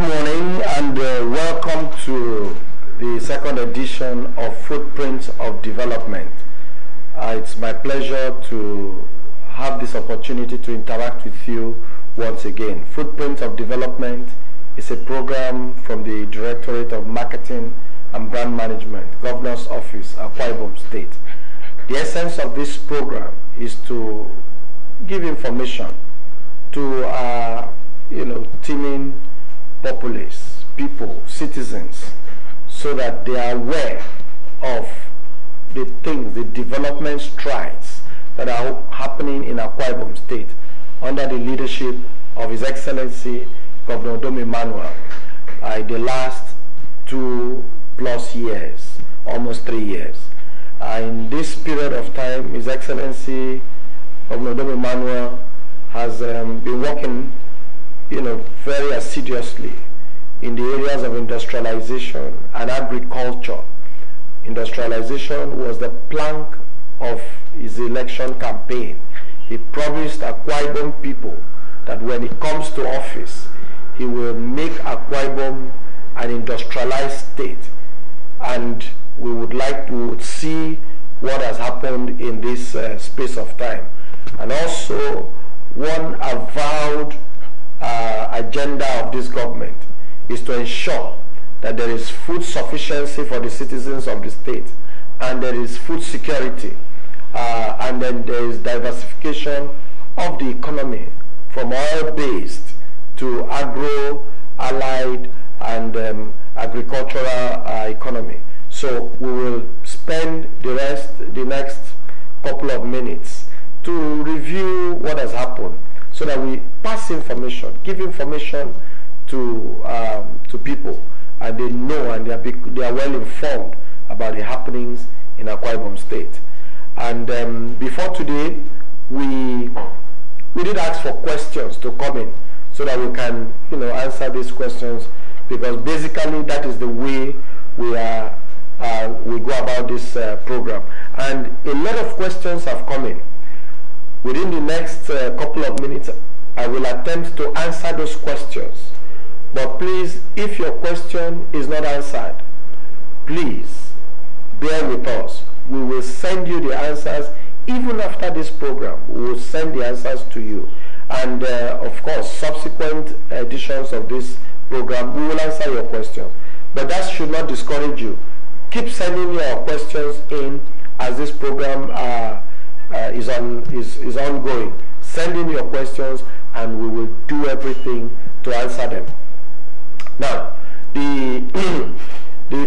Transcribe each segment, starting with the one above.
morning and welcome to the second edition of Footprints of Development. It's my pleasure to have this opportunity to interact with you once again. Footprints of Development is a program from the Directorate of Marketing and Brand Management, Governor's Office, Akwa Ibom State. The essence of this program is to give information to teeming populace, people, citizens, so that they are aware of the things, the development strides that are happening in Akwa Ibom State under the leadership of His Excellency Governor Udom Emmanuel the last 2+ years, almost 3 years. In this period of time, His Excellency Governor Udom Emmanuel has been working very assiduously in the areas of industrialization and agriculture. Industrialization was the plank of his election campaign. He promised Akwa Ibom people that when he comes to office, he will make Akwa Ibom an industrialized state. And we would see what has happened in this space of time. And also, one avowed agenda of this government is to ensure that there is food sufficiency for the citizens of the state, and there is food security, and then there is diversification of the economy from oil-based to agro-allied and agricultural economy. So we will spend the next couple of minutes to review what has happened, so that we pass information, give information to people, and they know and they are well informed about the happenings in Akwa Ibom State. And before today, we did ask for questions to come in so that we can answer these questions, because basically that is the way we go about this program. And a lot of questions have come in. Within the next couple of minutes, I will attempt to answer those questions. But please, if your question is not answered, please bear with us. We will send you the answers. Even after this program, we will send the answers to you. And of course, subsequent editions of this program, we will answer your questions. But that should not discourage you. Keep sending your questions in as this program is ongoing. Send in your questions and we will do everything to answer them. Now, the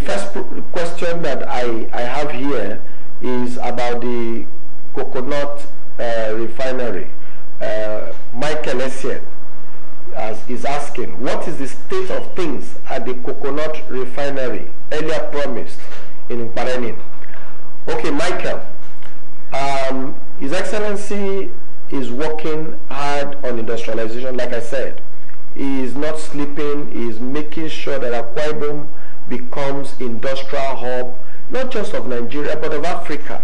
first question that I have here is about the coconut refinery. Michael Essien is asking, what is the state of things at the coconut refinery earlier promised in Parenin? Okay, Michael. His Excellency is working hard on industrialization. Like I said, he is not sleeping. He is making sure that Akwa Ibom becomes industrial hub, not just of Nigeria, but of Africa.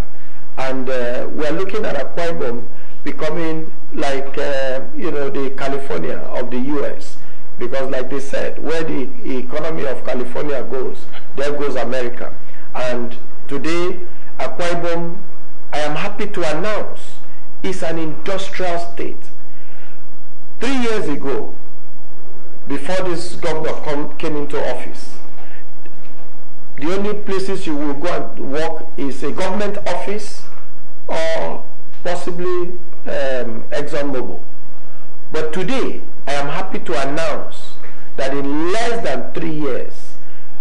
And we are looking at Akwa Ibom becoming like, the California of the US. Because like they said, where the economy of California goes, there goes America. And today, Akwa Ibom, I am happy to announce, is an industrial state. 3 years ago, before this governor came into office, the only places you will go and work is a government office or possibly ExxonMobil. But today, I am happy to announce that in less than 3 years,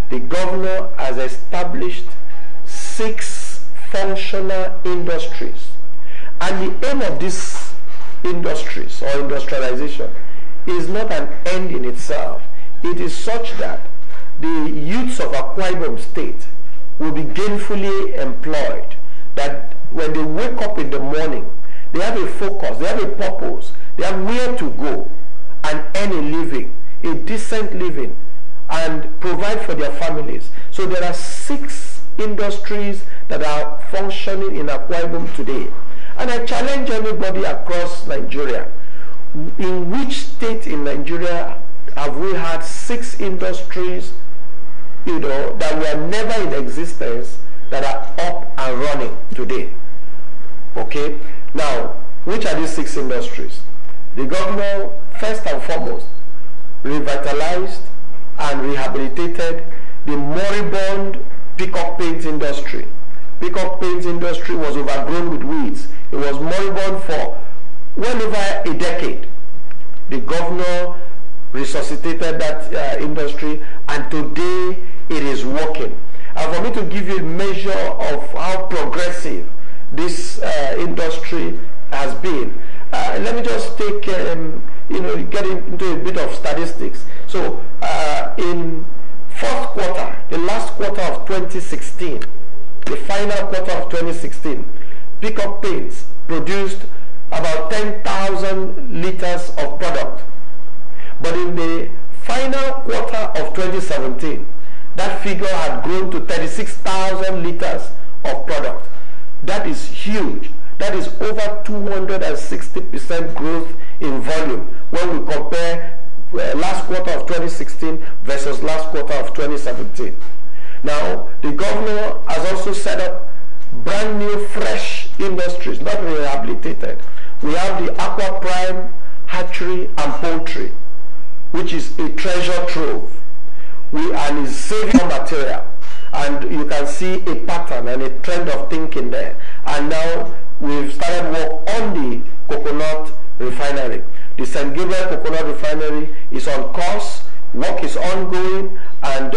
the governor has established 6 functional industries. And the aim of these industries or industrialization is not an end in itself. It is such that the youths of Akwa Ibom State will be gainfully employed, that when they wake up in the morning, they have a focus, they have a purpose, they have where to go and earn a living, a decent living, and provide for their families. So there are 6 industries that are functioning in Akwa Ibom today. And I challenge anybody across Nigeria, in which state in Nigeria have we had 6 industries, that were never in existence that are up and running today. Okay? Now, which are these 6 industries? The governor, first and foremost, revitalized and rehabilitated the moribund peacock paint industry. Peacock paint industry was overgrown with weeds. It was moribund for well over a decade. The governor resuscitated that industry, and today it is working. And for me to give you a measure of how progressive this industry has been, let me just take, get into a bit of statistics. So in fourth quarter, the last quarter of 2016, the final quarter of 2016, Peacock Paints produced about 10,000 liters of product. But in the final quarter of 2017, that figure had grown to 36,000 liters of product. That is huge. That is over 260% growth in volume when we compare last quarter of 2016 versus last quarter of 2017. Now, the governor has also set up brand new fresh industries, not rehabilitated. We have the aqua prime, hatchery and poultry, which is a treasure trove. And is saving material. And you can see a pattern and a trend of thinking there. And now we've started work on the coconut refinery. The St. Gabriel coconut refinery is on course, work is ongoing, and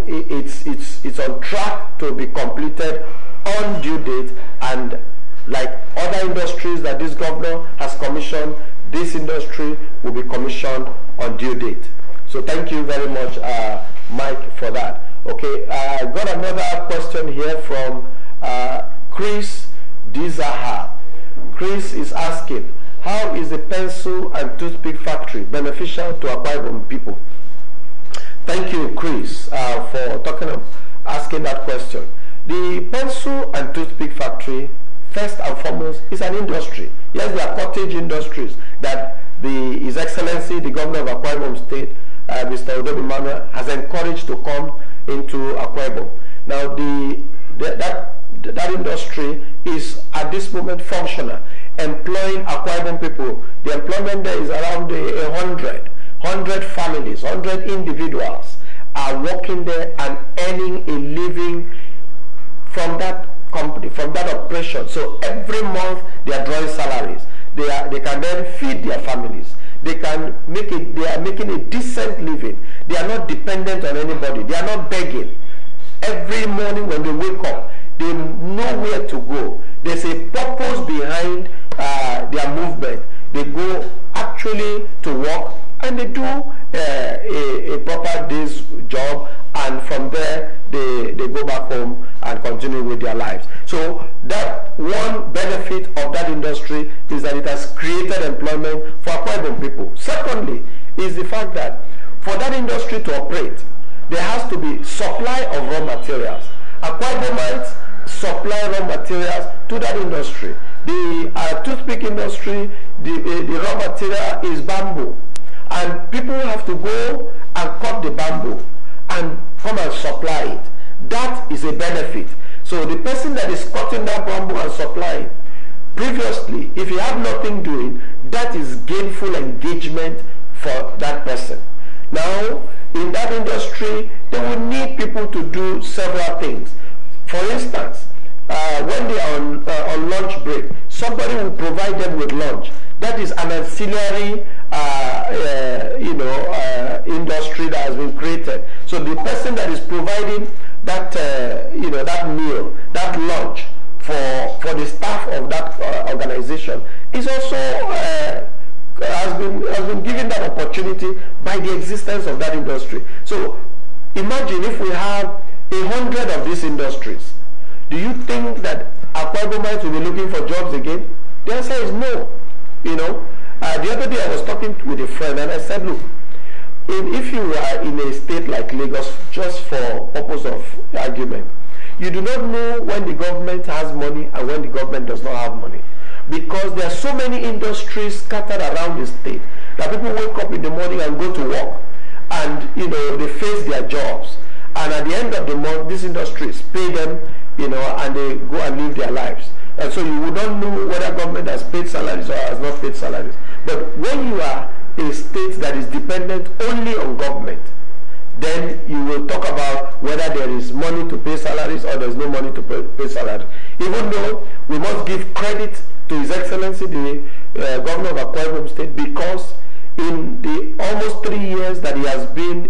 it's on track to be completed on due date. And like other industries that this governor has commissioned, this industry will be commissioned on due date. So thank you very much, Mike, for that. Okay, I got another question here from Chris Dizaha. Chris is asking, how is the pencil and toothpick factory beneficial to Akwa Ibom people? Thank you, Chris, for asking that question. The pencil and toothpick factory, first and foremost, is an industry. Yes, there are cottage industries that His Excellency, the Governor of Akwa Ibom State, Mr. Udom Emmanuel, has encouraged to come into Akwa Ibom. Now, that industry is at this moment functional, employing Akwa Ibom people. The employment there is around 100 families, 100 individuals are working there and earning a living from that company, from that operation. So every month they are drawing salaries. They can then feed their families. They are making a decent living. They are not dependent on anybody. They are not begging. Every morning when they wake up, they know where to go. There's a purpose behind their movement. They go actually to work and they do a proper day's job, and from there they go back home and continue with their lives. So that one benefit of that industry is that it has created employment for Akwa Ibom people. Secondly is the fact that for that industry to operate, there has to be supply of raw materials. Akwa Ibomites supply raw materials to that industry. The toothpick industry, the raw material is bamboo. And people have to go and cut the bamboo and come and supply it. That is a benefit. So the person that is cutting that bamboo and supplying, previously, if you have nothing doing, that is gainful engagement for that person. Now, in that industry, they will need people to do several things. For instance, when they are on lunch break, somebody will provide them with lunch. That is an ancillary industry that has been created. So the person that is providing that that meal, that lunch for the staff of that organization is also has been given that opportunity by the existence of that industry. So imagine if we have 100 of these industries. Do you think that Akwa Ibomites will be looking for jobs again? The answer is no. The other day I was talking with a friend and I said, look, if you are in a state like Lagos, just for purpose of argument, you do not know when the government has money and when the government does not have money, because there are so many industries scattered around the state That people wake up in the morning and go to work, and they face their jobs, and at the end of the month, these industries pay them, and they go and live their lives. And so you would not know whether government has paid salaries or has not paid salaries. But when you are a state that is dependent only on government, then you will talk about whether there is money to pay salaries or there is no money to pay salaries. Even though we must give credit to His Excellency, the Governor of Akwa Ibom State, because in the almost 3 years that he has been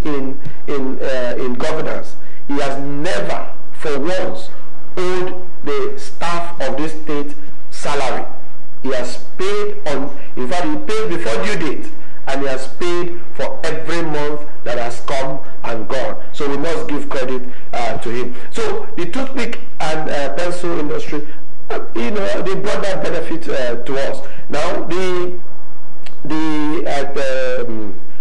in governance, he has never, for once, owed the staff of this state salary. He has paid in fact, he paid before due date, and he has paid for every month that has come and gone. So we must give credit to him. So the toothpick and pencil industry, they brought that benefit to us. Now the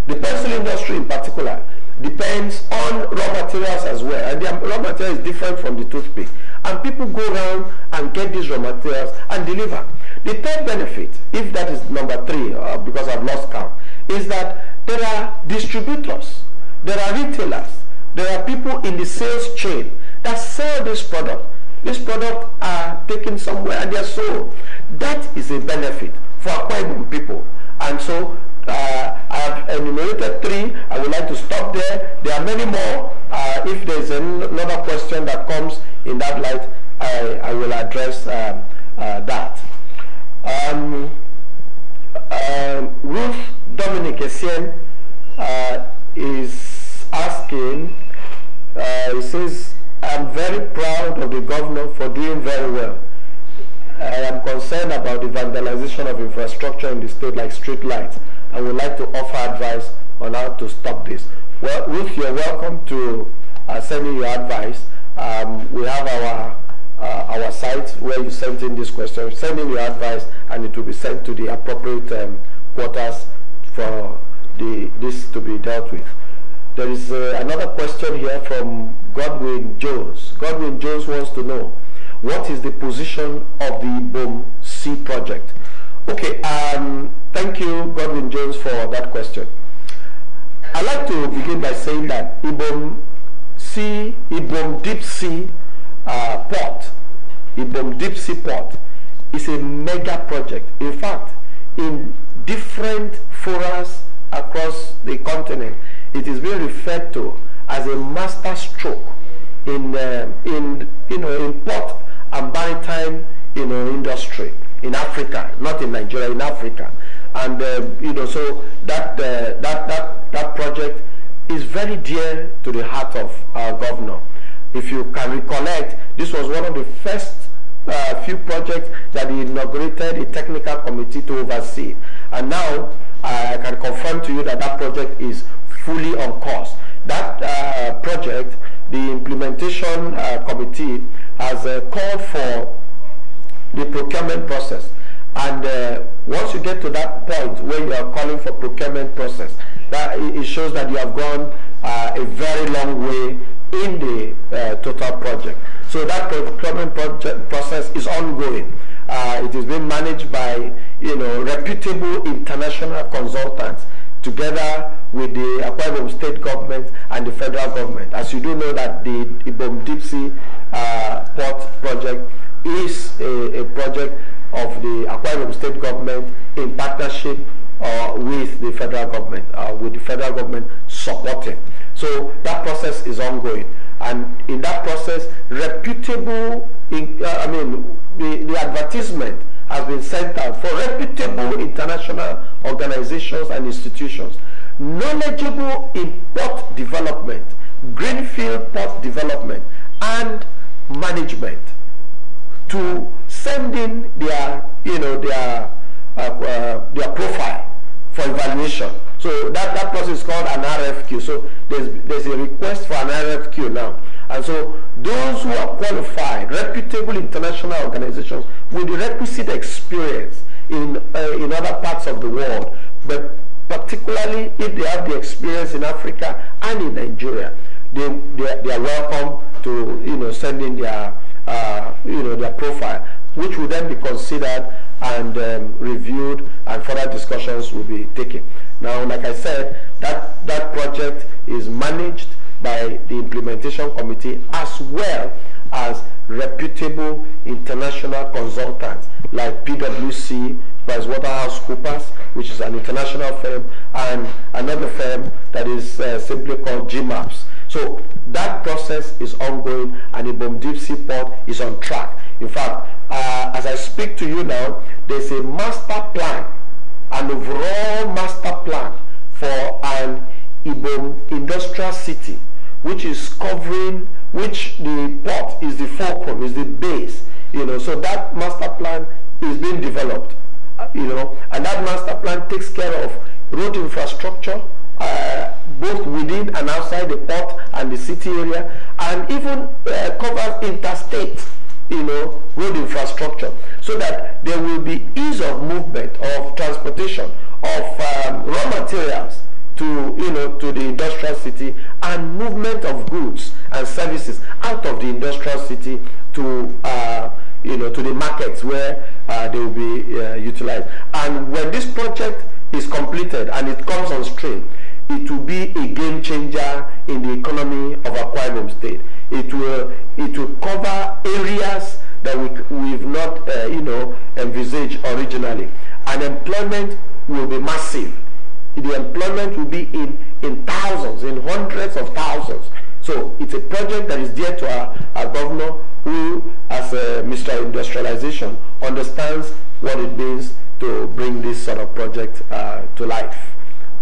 pencil industry in particular depends on raw materials as well, and the raw material is different from the toothpick. And people go around and get these raw materials and deliver. The third benefit, if that is number 3, because I've lost count, is that there are distributors, there are retailers, there are people in the sales chain that sell this product. This product are taken somewhere and they are sold. That is a benefit for Akwa Ibom people. And so I have enumerated 3. I would like to stop there. There are many more. If there is another question that comes in that light, I will address that. Ruth Dominic Essien is asking, he says, I'm very proud of the governor for doing very well. I am concerned about the vandalization of infrastructure in the state, like street lights. I would like to offer advice on how to stop this. Well, Ruth, you're welcome to send in your advice. We have our site where you send in this question. Send in your advice, and it will be sent to the appropriate quarters for this to be dealt with. There is another question here from Godwin Jones. Godwin Jones wants to know, what is the position of the Udom C project? Okay, thank you, Godwin Jones, for that question. I'd like to begin by saying that Udom Deep Sea Port, Udom Deep Sea Port is a mega project. In fact, in different forums across the continent, it is being referred to as a master stroke in port and maritime industry in Africa, not in Nigeria, in Africa. And so that project is very dear to the heart of our governor. If you can recollect, this was one of the first few projects that he inaugurated a technical committee to oversee. And now I can confirm to you that that project is fully on course. That project, the implementation committee has called for the procurement process. And once you get to that point where you are calling for procurement process, that it shows that you have gone a very long way in the total project. So that procurement process is ongoing. It is being managed by reputable international consultants together with the Akwa Ibom State government and the federal government. As you do know that the Udom Deep Sea Port project is a project of the Akwa Ibom State government in partnership with the federal government supporting. So that process is ongoing, and in that process, reputable, the advertisement has been sent out for reputable international organizations and institutions, knowledgeable in port development, greenfield port development, and management, to send in their profile for evaluation. So that process is called an RFQ. So there's a request for an RFQ now. And so those who are qualified, reputable international organizations with the requisite experience in other parts of the world, but particularly if they have the experience in Africa and in Nigeria, they are welcome to send in their profile, which will then be considered and reviewed, and further discussions will be taken. Now, like I said, that project is managed by the implementation committee as well as reputable international consultants like PwC, PricewaterhouseCoopers, which is an international firm, and another firm that is simply called GMAPS. So that process is ongoing, and Udom Deep Sea Port is on track. In fact, as I speak to you now, there's a master plan, an overall master plan for an Udom industrial city, which is covering, which the port is the fulcrum, is the base, so that master plan is being developed, and that master plan takes care of road infrastructure, both within and outside the port and the city area, and even covers interstate, road infrastructure, so that there will be ease of movement, of transportation, of raw materials to the industrial city, and movement of goods and services out of the industrial city to to the markets where they will be utilized. And when this project is completed and it comes on stream, it will be a game changer in the economy of Akwa Ibom State. It will cover areas that we've not envisaged originally, and employment will be massive. The employment will be in thousands, in hundreds of thousands. So it's a project that is dear to our governor, who, as Mr. Industrialization, understands what it means to bring this sort of project to life.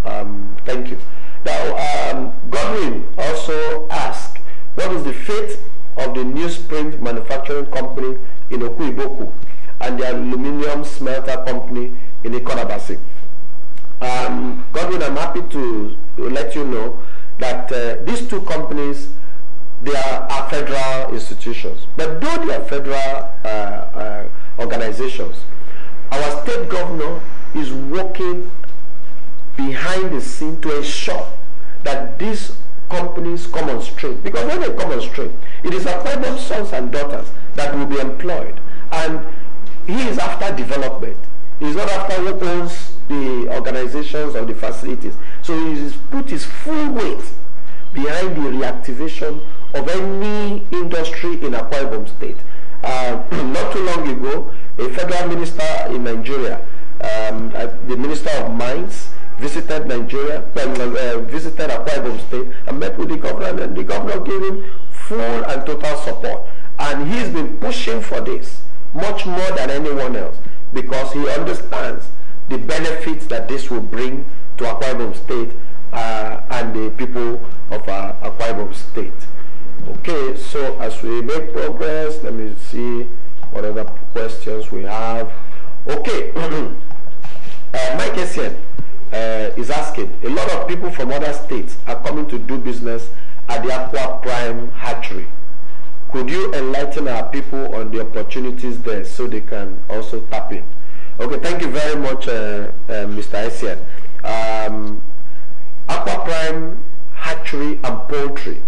Thank you. Now, Godwin also asked, what is the fate of the newsprint manufacturing company in Okuiboku and the aluminium smelter company in Ikonabasi? Godwin, I'm happy to let you know that these two companies, they are federal institutions. But though they are federal organizations, our state governor is working behind the scene to ensure that these companies come on stream. Because when they come on stream, it is Akwa Ibom sons and daughters that will be employed. And he is after development. He is not after who owns the organizations or the facilities. So he has put his full weight behind the reactivation of any industry in Akwa Ibom State. Not too long ago, a federal minister in Nigeria, the Minister of Mines, visited Nigeria, visited Akwa Ibom State, and met with the governor, and the governor gave him full and total support. And he's been pushing for this much more than anyone else, because he understands the benefits that this will bring to Akwa Ibom State and the people of Akwa Ibom State. Okay, so as we make progress, let me see what other questions we have. Okay, Mike Essien is asking, a lot of people from other states are coming to do business at the Aqua Prime hatchery. Could you enlighten our people on the opportunities there so they can also tap in? Okay, thank you very much, Mr. Essien. Aqua Prime hatchery and poultry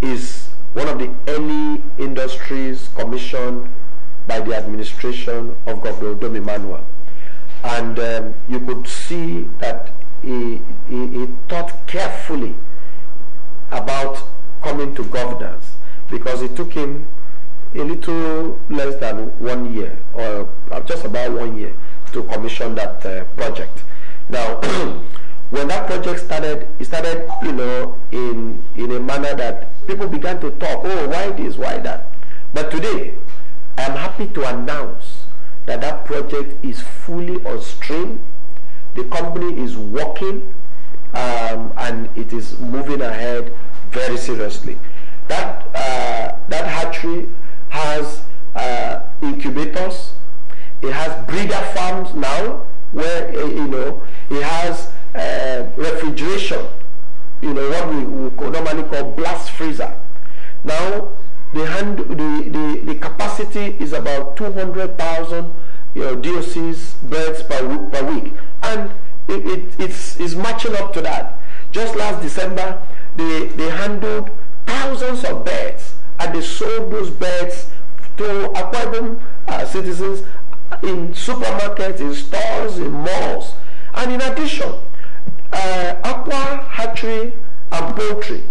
is one of the early industries commissioned by the administration of Governor Udom Emmanuel. And you could see that he thought carefully about coming to governance, because it took him a little less than 1 year, or just about 1 year, to commission that project. Now, when that project started, it started, in a manner that people began to talk, oh, why this, why that? But today, I am happy to announce that that project is fully on stream. The company is working, and it is moving ahead very seriously. That hatchery has incubators. It has breeder farms now, where it has refrigeration. What we normally call blast freezer. Now the capacity is about 200,000 DOC's birds per week, and it's matching up to that. Just last December, they handled thousands of birds, and they sold those birds to Akwa Ibom citizens in supermarkets, in stores, in malls. And in addition, Aqua Hatchery and Poultry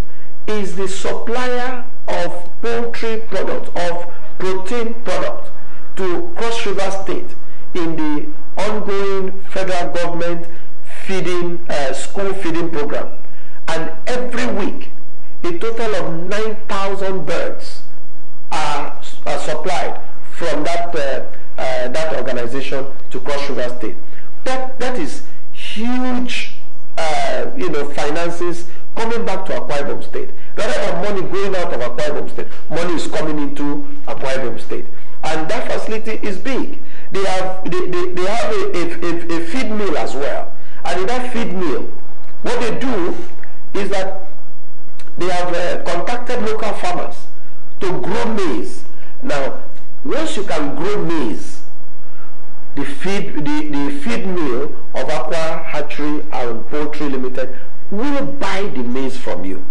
is the supplier of poultry products, of protein products to Cross River State in the ongoing federal government feeding, school feeding program. And every week, a total of 9,000 birds are supplied from that organization to Cross River State. That is huge, finances coming back to Akwa Ibom State. Rather than money going out of Akwa Ibom State, money is coming into Akwa Ibom State. And that facility is big. They have a feed mill as well. And in that feed mill, what they do is that they have contacted local farmers to grow maize. Now, once you can grow maize, the feed mill of Aqua Hatchery and Poultry Limited will buy the maize from you.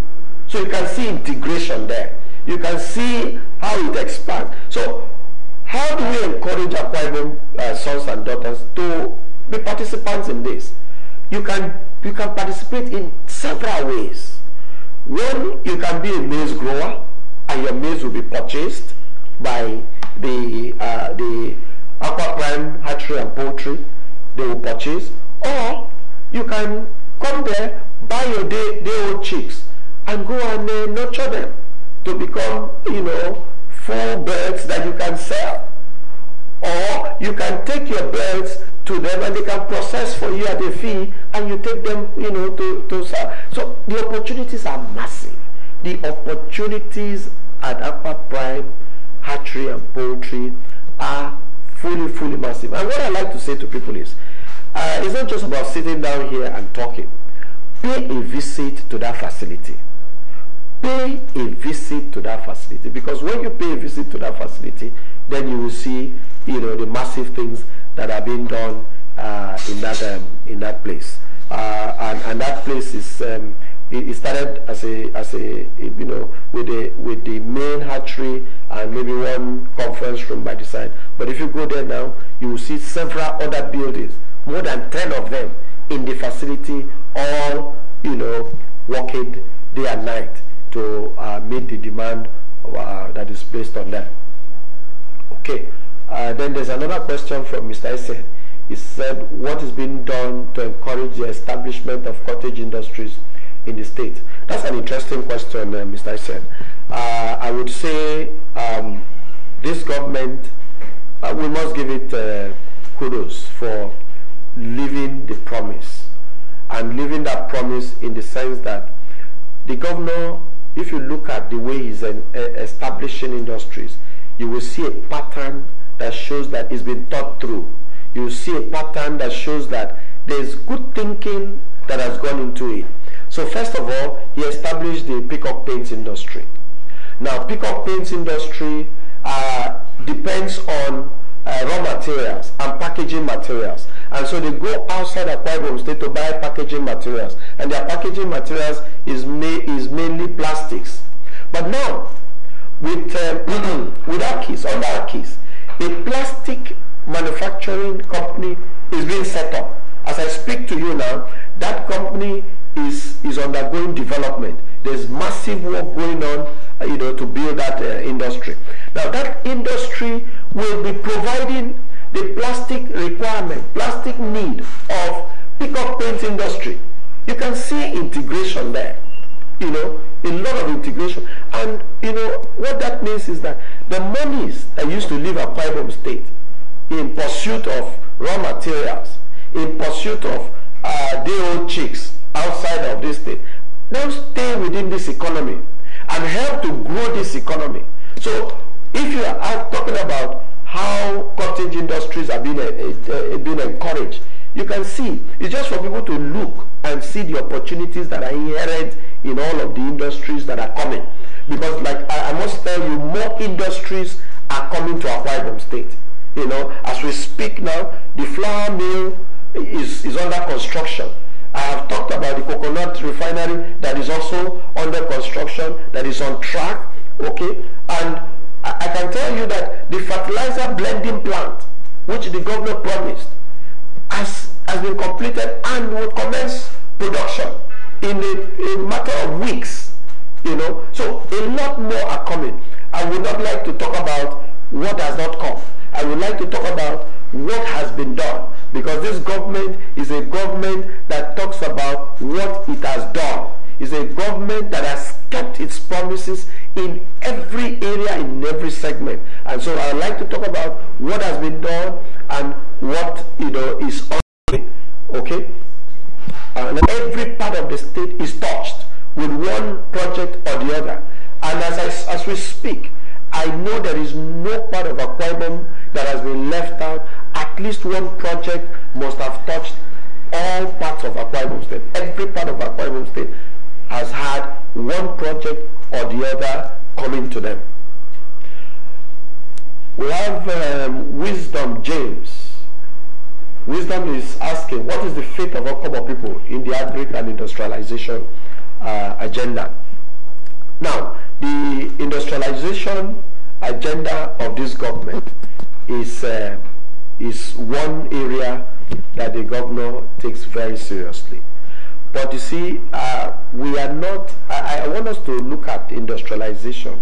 So you can see integration there. You can see how it expands. So how do we encourage Akwa Ibom sons and daughters to be participants in this? You can participate in several ways. One, you can be a maize grower, and your maize will be purchased by the Aqua Prime Hatchery and Poultry. They will purchase. Or you can come there, buy your day-old chicks, and go and nurture them to become, full birds that you can sell. Or you can take your birds to them and they can process for you at a fee, and you take them, to sell. So the opportunities are massive. The opportunities at Aqua Prime Hatchery and Poultry are fully massive. And what I like to say to people is, it's not just about sitting down here and talking. Pay a visit to that facility. Pay a visit to that facility, because when you pay a visit to that facility, then you will see, the massive things that are being done in that place. And that place is it started as a with the main hatchery and maybe one conference room by the side. But if you go there now, you will see several other buildings, more than 10 of them in the facility, all working day and night to meet the demand that is placed on them. Okay. Then there's another question from Mr. Esen. He said, what is being done to encourage the establishment of cottage industries in the state? That's an interesting question, Mr. Esen. I would say this government, we must give it kudos for living the promise, and living that promise in the sense that the governor, if you look at the way he's establishing industries, you will see a pattern that shows that it's been thought through. You see a pattern that shows that there's good thinking that has gone into it. So first of all, he established the peacock paints industry. Now, peacock paints industry depends on raw materials and packaging materials. And so they go outside Akwa Ibom State to buy packaging materials. And their packaging materials is mainly plastics. But now, with Akis, under Akis, a plastic manufacturing company is being set up. As I speak to you now, that company is undergoing development. There's massive work going on, to build that industry. Now, that industry will be providing the plastic requirement, plastic need of peacock paint industry. You can see integration there. A lot of integration. And what that means is that the monies that used to leave Akwa Ibom State in pursuit of raw materials, in pursuit of day-old chicks outside of this state, now stay within this economy and help to grow this economy. So if you are talking about how cottage industries are being encouraged, you can see it's just for people to look and see the opportunities that are inherent in all of the industries that are coming. Because like I must tell you, more industries are coming to Akwa Ibom State. As we speak now, the flour mill is under construction. I have talked about the coconut refinery that is also under construction, that is on track. Okay, and I can tell you that the fertilizer blending plant which the governor promised, has been completed and will commence production in a matter of weeks. So a lot more are coming. I would not like to talk about what has not come. I would like to talk about what has been done, because this government is a government that talks about what it has done. It's a government that has kept its promises in every area, in every segment. And so I would like to talk about what has been done and what is ongoing. Okay? And every part of the state is touched with one project or the other. And as we speak, I know there is no part of Akwa Ibom that has been left out. At least one project must have touched all parts of Akwa Ibom State. Every part of Akwa Ibom State has had one project or the other coming to them. We have Wisdom James. Wisdom is asking, what is the fate of Okobo people in the agri and industrialization agenda? Now, the industrialization agenda of this government is one area that the governor takes very seriously. But you see, we are not, I want us to look at industrialization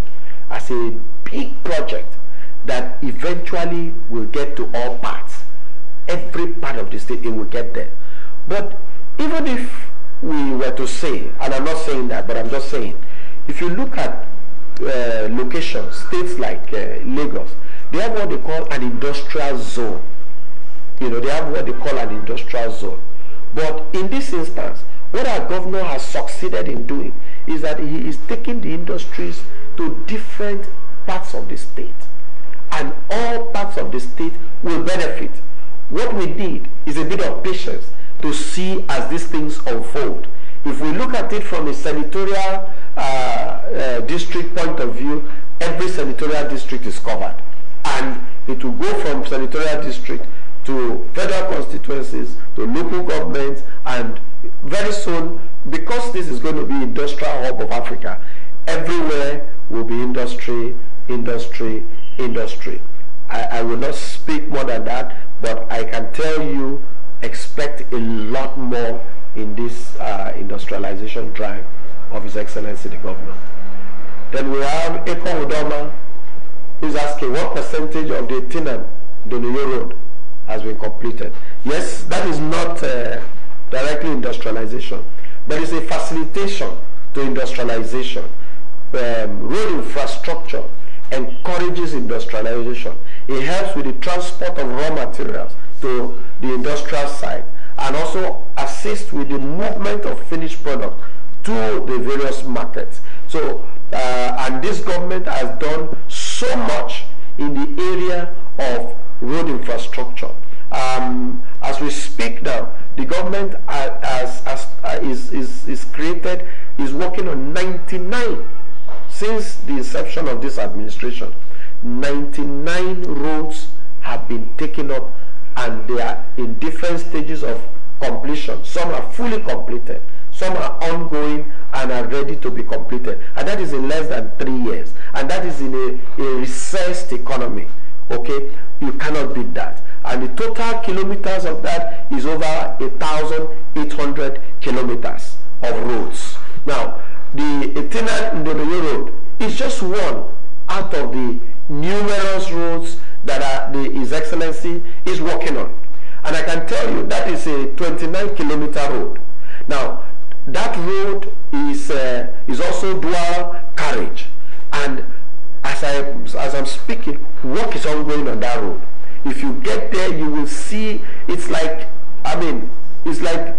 as a big project that eventually will get to all parts. Every part of the state, it will get there. But even if we were to say, and I'm not saying that, but I'm just saying, if you look at locations, states like Lagos, they have what they call an industrial zone. They have what they call an industrial zone. But in this instance, what our governor has succeeded in doing is that he is taking the industries to different parts of the state. And all parts of the state will benefit. What we need is a bit of patience to see as these things unfold. If we look at it from a senatorial district point of view, every senatorial district is covered. And it will go from senatorial district to federal constituencies, to local governments, and very soon, because this is going to be industrial hub of Africa, everywhere will be industry, industry, industry. I will not speak more than that, but I can tell you, expect a lot more in this industrialization drive of His Excellency the Governor. Then we have Udom, who's asking what percentage of the Tinam Donoyo Road has been completed. Yes, that is not directly industrialization, but it's a facilitation to industrialization. Road infrastructure encourages industrialization. It helps with the transport of raw materials to the industrial site, and also assists with the movement of finished product to the various markets. So, and this government has done so much in the area of road infrastructure. As we speak now, the government is working on 99, since the inception of this administration. 99 roads have been taken up, and they are in different stages of completion. Some are fully completed, some are ongoing and are ready to be completed, and that is in less than 3 years, and that is in a recessed economy. Okay, you cannot beat that. And the total kilometers of that is over 1,800 kilometers of roads. Now, the Etina Ndodoyo Road is just one out of the numerous roads that His Excellency is working on. And I can tell you that is a 29-kilometer road. Now, that road is also dual carriage. And as I'm speaking, work is ongoing on that road. If you get there, you will see it's like, it's like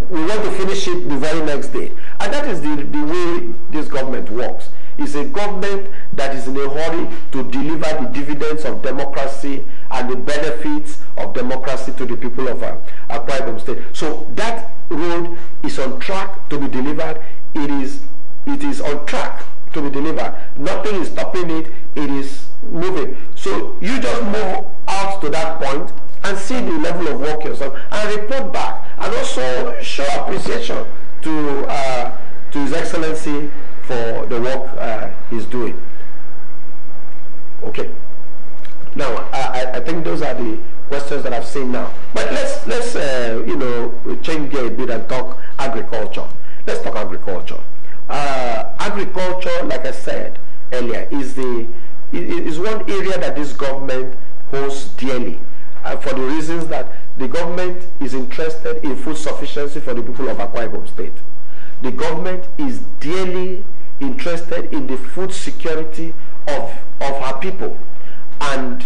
we want to finish it the very next day. And that is the way this government works. It's a government that is in a hurry to deliver the dividends of democracy and the benefits of democracy to the people of Akwa Ibom State. So that road is on track to be delivered. It is on track to be delivered. Nothing is stopping it. It is moving. So you just move out to that point and see the level of work yourself and report back, and also show appreciation to His Excellency for the work he's doing. Okay. Now, I think those are the questions that I've seen now. But let's you know, change gear a bit and talk agriculture. Let's talk agriculture. Agriculture, like I said earlier, is one area that this government holds dearly, for the reasons that the government is interested in food sufficiency for the people of Akwa Ibom State. The government is dearly interested in the food security of her people, and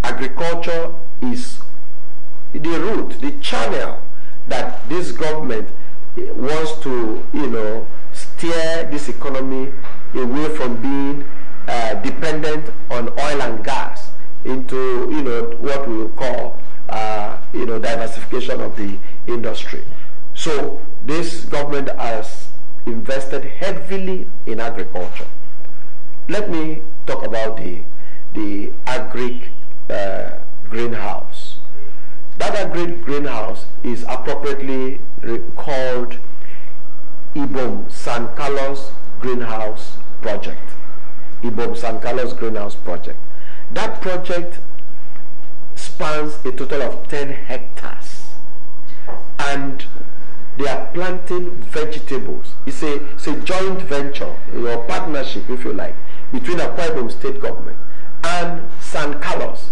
agriculture is the route, the channel that this government wants to, you know, steer this economy away from being dependent on oil and gas into, you know, what we will call, you know, diversification of the industry. So this government has invested heavily in agriculture. Let me talk about the agric greenhouse. That agric greenhouse is appropriately called Udom San Carlos Greenhouse Project. Udom San Carlos Greenhouse Project. That project spans a total of 10 hectares, and they are planting vegetables. It's a joint venture, or partnership, if you like, between Akwa Ibom State government and San Carlos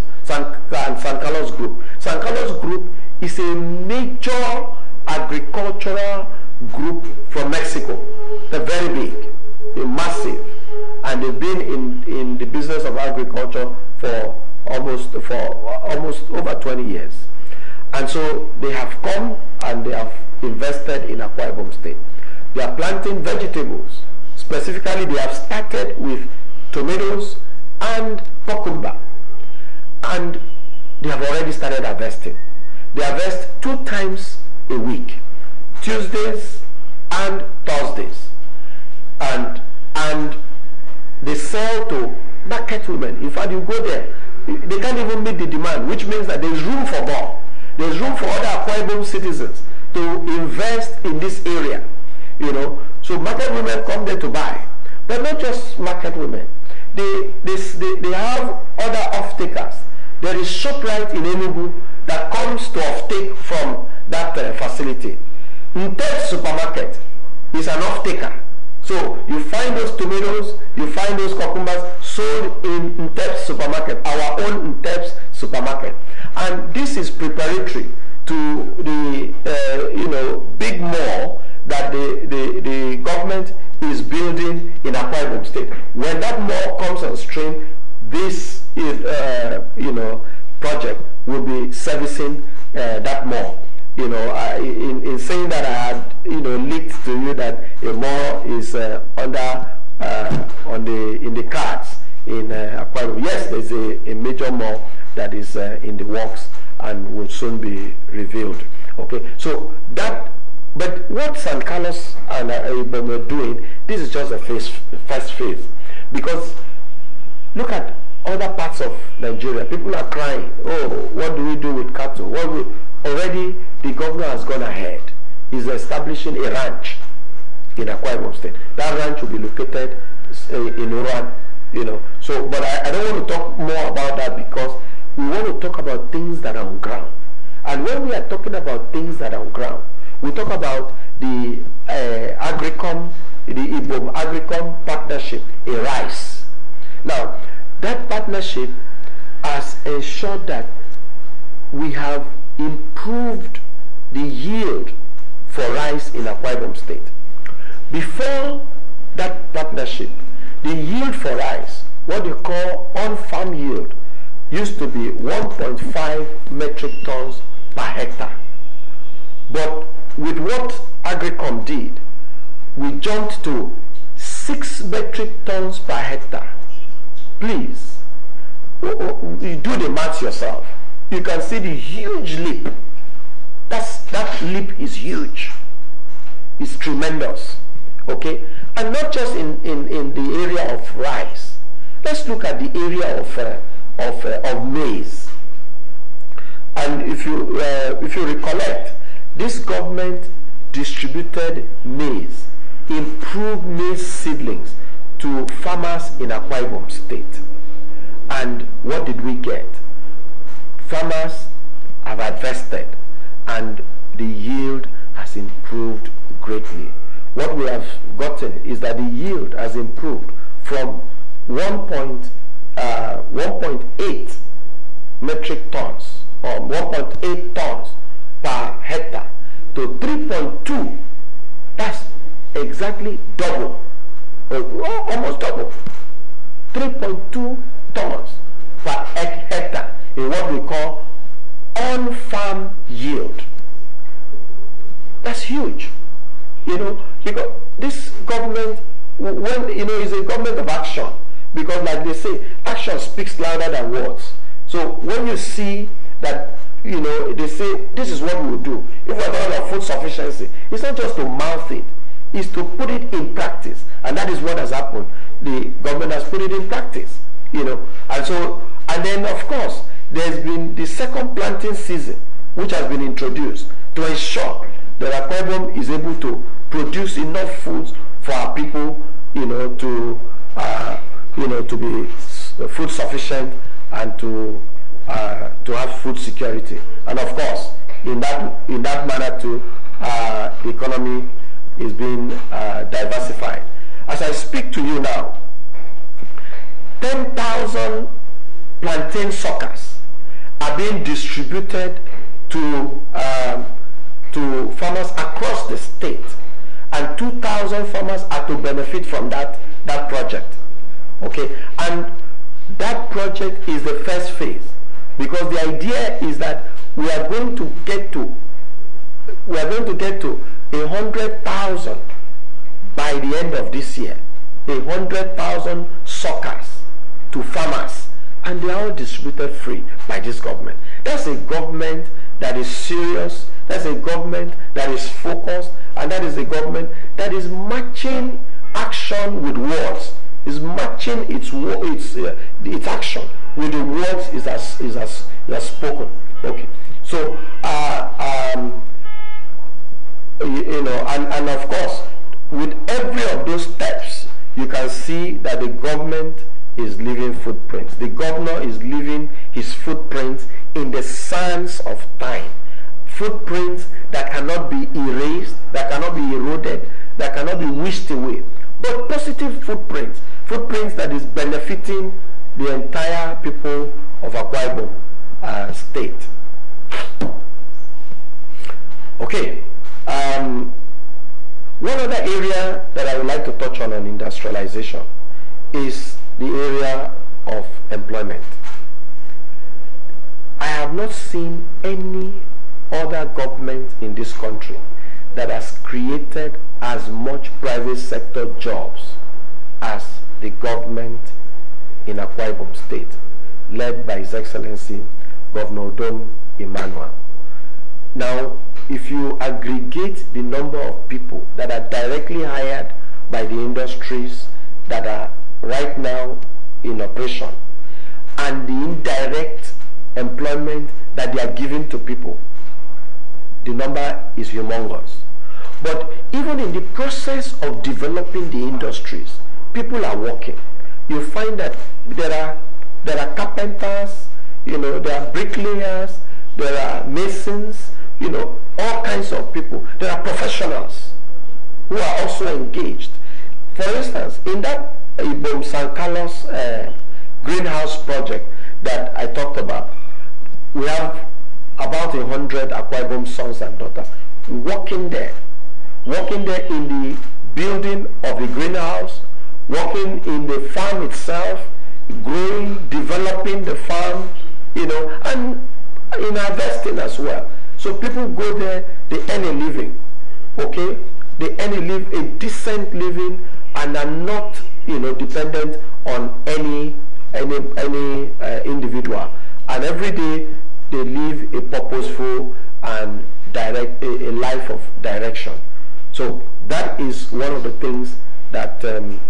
Group. San Carlos Group is a major agricultural group from Mexico. They're very big, they're massive, and they've been in the business of agriculture for almost over 20 years. And so they have come and they have invested in Akwa Ibom State. They are planting vegetables. Specifically, they have started with tomatoes and cucumber, and they have already started harvesting. They harvest 2 times a week, Tuesdays and Thursdays, and they sell to market women. In fact, you go there, they can't even meet the demand, which means that there's room for more. There's room for other Akwa Ibom citizens to invest in this area, you know. So market women come there to buy, but not just market women. They have other off-takers. There is ShopRite in Enugu that comes to off-take from that facility. Ntep supermarket is an off-taker. So you find those tomatoes, you find those cucumbers sold in Ntep supermarket, our own Ntep supermarket. And this is preparatory to the you know, big mall that the government is building in Akwa Ibom State. When that mall comes on stream, this you know, project will be servicing that mall. You know, in saying that, I had, you know, leaked to you that a mall is under in the cards in Akwa Ibom. Yes, there's a major mall that is in the works and will soon be revealed. Okay, so that. But what San Carlos and Udom are doing, this is just the first phase, because look at other parts of Nigeria. People are crying, oh, what do we do with cattle? Already the governor has gone ahead. He's establishing a ranch in Akwa Ibom State. That ranch will be located in Uran, you know. So, but I don't want to talk more about that, because we want to talk about things that are on ground. And when we are talking about things that are on ground, we talk about the Agricom, the Udom Agricom partnership in rice. Now, that partnership has ensured that we have improved the yield for rice in Akwa Ibom State. Before that partnership, the yield for rice, what they call on-farm yield, used to be 1.5 metric tons per hectare. But with what Agricom did, we jumped to 6 metric tons per hectare. Please, you do the maths yourself. You can see the huge leap. That leap is huge. It's tremendous. Okay? And not just in the area of rice. Let's look at the area of maize. And if you recollect, this government distributed maize, improved maize seedlings to farmers in Akwa Ibom State. And what did we get? farmers have invested and the yield has improved greatly. What we have gotten is that the yield has improved from 1.8 metric tons or 1.8 tons per hectare to 3.2. That's exactly double, almost double. 3.2 tons per hectare in what we call on-farm yield. That's huge, because this government, when is a government of action, because like they say, action speaks louder than words. So when you see that, they say this is what we will do. If we're talking about food sufficiency, it's not just to mouth it, it's to put it in practice, and that is what has happened. The government has put it in practice, and then of course there's been the second planting season, which has been introduced to ensure that Akwa Ibom is able to produce enough foods for our people, to be food sufficient and to have food security. And of course, in that manner too, the economy is being diversified. As I speak to you now, 10,000 plantain suckers are being distributed to farmers across the state, and 2,000 farmers are to benefit from that project. Okay, and that project is the first phase, because the idea is that we are going to get to 100,000 by the end of this year. 100,000 suckers to farmers, and they are all distributed free by this government. That's a government that is serious, that's a government that is focused, and that is a government that is matching action with words, is matching its action with the words it has spoken. Okay, so and of course, with every of those steps, you can see that the government is leaving footprints. The governor is leaving his footprints in the sands of time. Footprints that cannot be erased, that cannot be eroded, that cannot be wished away. But positive footprints, footprints that is benefiting the entire people of Akwa Ibom state. Okay. One other area that I would like to touch on industrialization is the area of employment. I have not seen any other government in this country that has created as much private sector jobs as the government in Akwa Ibom State, led by His Excellency Governor Udom Emmanuel. Now, if you aggregate the number of people that are directly hired by the industries that are right now in operation and the indirect employment that they are giving to people, the number is humongous. But even in the process of developing the industries, people are working. You find that there are carpenters, there are bricklayers, there are masons, all kinds of people. There are professionals who are also engaged. For instance, in that Ibom San Carlos greenhouse project that I talked about, we have about 100 Akwa Ibom sons and daughters working there in the building of the greenhouse, working in the farm itself, growing, developing the farm, and in harvesting as well. So people go there, they earn a living, okay? They earn a decent living and are not, dependent on any individual. And every day they live a purposeful and a life of direction. So that is one of the things that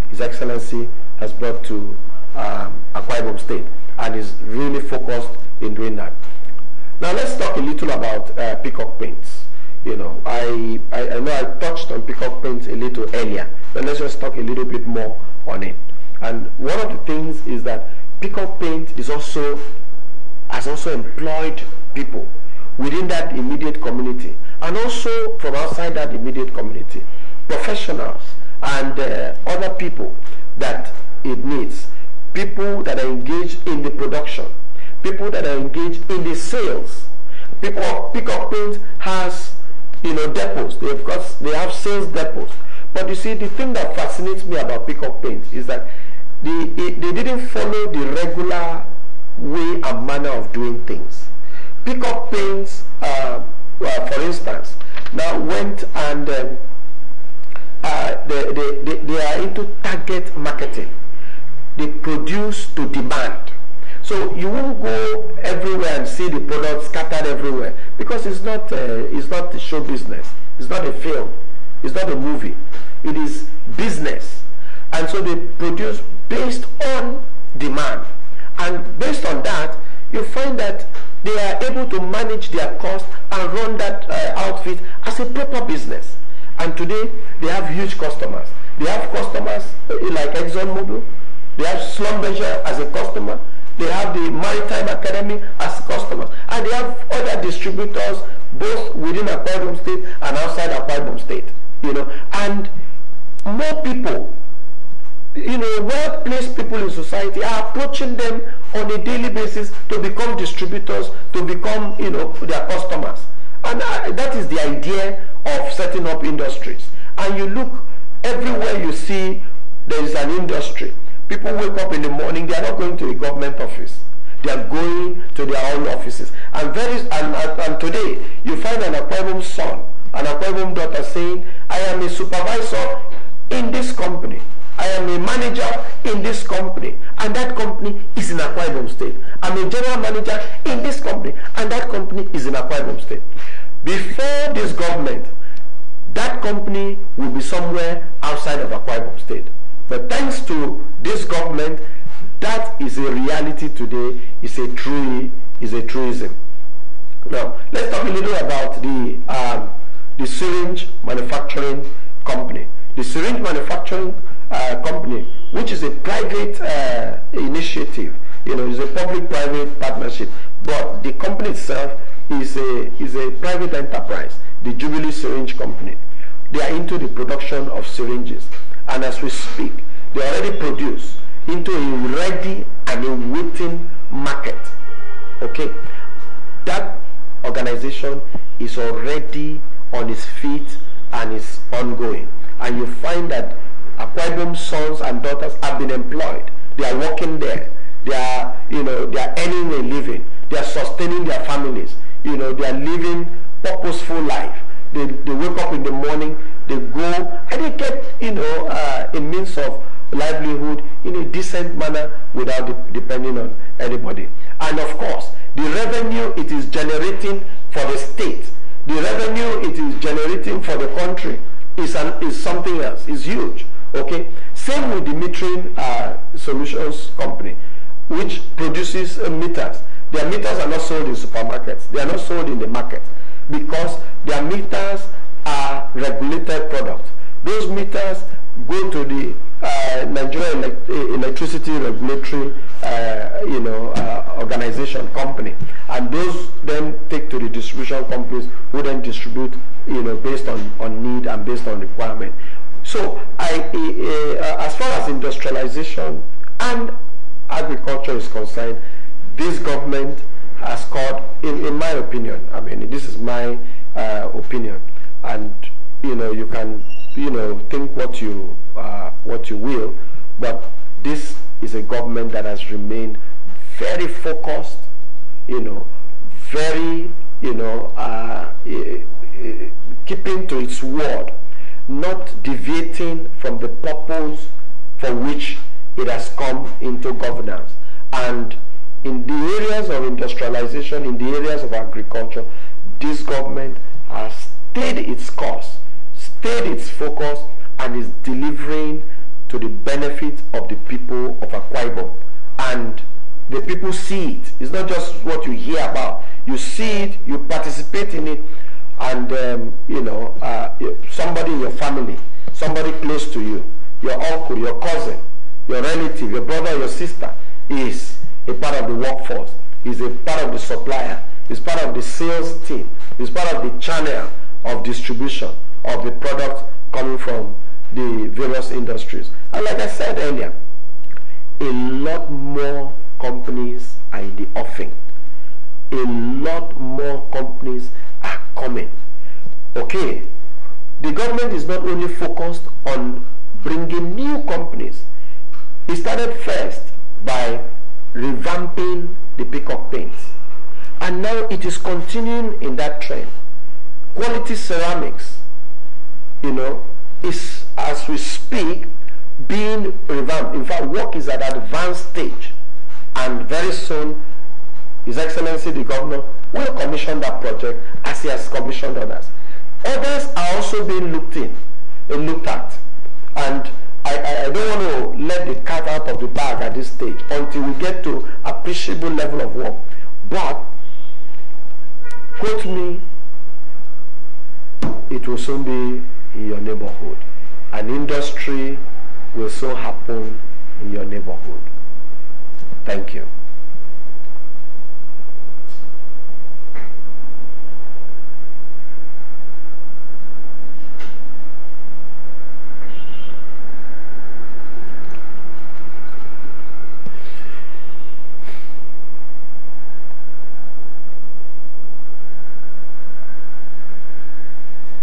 His Excellency has brought to Akwa Ibom State, and is really focused in doing that. Now let's talk a little about peacock paints. I know I touched on peacock paints a little earlier, but let's just talk a little bit more on it. And one of the things is that peacock paint is also has also employed people within that immediate community and also from outside that immediate community, professionals and other people that it needs, people that are engaged in the production, people that are engaged in the sales. People, Peacock Paint has, depots. They have sales depots. But you see, the thing that fascinates me about Peacock Paint is that they didn't follow the regular way and manner of doing things. Peacock Paints, for instance, now went and they are into target marketing. They produce to demand. So you won't go everywhere and see the product scattered everywhere because it's not a show business. It's not a film. It's not a movie. It is business. And so they produce based on demand. And based on that, you find that they are able to manage their cost and run that outfit as a proper business. And today, they have huge customers. They have customers like ExxonMobil. They have Schlumberger as a customer. They have the Maritime Academy as customers. And they have other distributors both within Akwa Ibom State and outside Akwa Ibom State. And more people, well-placed people in society are approaching them on a daily basis to become distributors, to become, their customers. And that is the idea of setting up industries. And you look everywhere you see there is an industry. People wake up in the morning, they are not going to a government office. They are going to their own offices. And today, you find an Akwa Ibom son, an Akwa Ibom daughter saying, I am a supervisor in this company. I am a manager in this company. And that company is in Akwa Ibom State. I'm a general manager in this company. And that company is in Akwa Ibom State. Before this government, that company will be somewhere outside of Akwa Ibom State. But thanks to this government, that is a reality today. It's a truism. Now, let's talk a little about the syringe manufacturing company. The syringe manufacturing company, which is a private initiative, is a public-private partnership, but the company itself is a private enterprise, the Jubilee Syringe Company. They are into the production of syringes. And as we speak, they already produce into a ready and a waiting market. Okay? That organization is already on its feet and is ongoing. And you find that Akwa Ibom sons and daughters have been employed. They are working there. They are, they are earning a living. They are sustaining their families. They are living purposeful life. They wake up in the morning, they go, and they get, a means of livelihood in a decent manner without depending on anybody. And of course, the revenue it is generating for the state, the revenue it is generating for the country is something else, is huge. Okay? Same with the metering solutions company, which produces meters. Their meters are not sold in supermarkets. They are not sold in the market because their meters are regulated products. Those meters go to the Nigeria Electricity Regulatory organization company, and those then take to the distribution companies who then distribute based on need and based on requirement. So as far as industrialization and agriculture is concerned, this government has scored, in my opinion, I mean this is my opinion, and you can think what you will, but this is a government that has remained very focused, very keeping to its word, not deviating from the purpose for which it has come into governance. And in the areas of industrialization, in the areas of agriculture, this government has stayed its course, stayed its focus, and is delivering to the benefit of the people of Akwa Ibom. And the people see it. It's not just what you hear about. You see it, you participate in it, and somebody in your family, somebody close to you, your uncle, your cousin, your relative, your brother, your sister is a part of the workforce. is a part of the supplier, is part of the sales team, is part of the channel of distribution of the product coming from the various industries. And like I said earlier, a lot more companies are in the offing. A lot more companies are coming. Okay, the government is not only focused on bringing new companies. It started first by revamping the peacock paints, and now it is continuing in that trend. Quality ceramics, you know, is, as we speak, being revamped. In fact, work is at an advanced stage, and very soon His Excellency the Governor will commission that project as he has commissioned others. Others are also being looked at, and I don't want to let the cat out of the bag at this stage until we get to appreciable level of work. But quote me, it will soon be in your neighborhood. An industry will soon happen in your neighborhood. Thank you.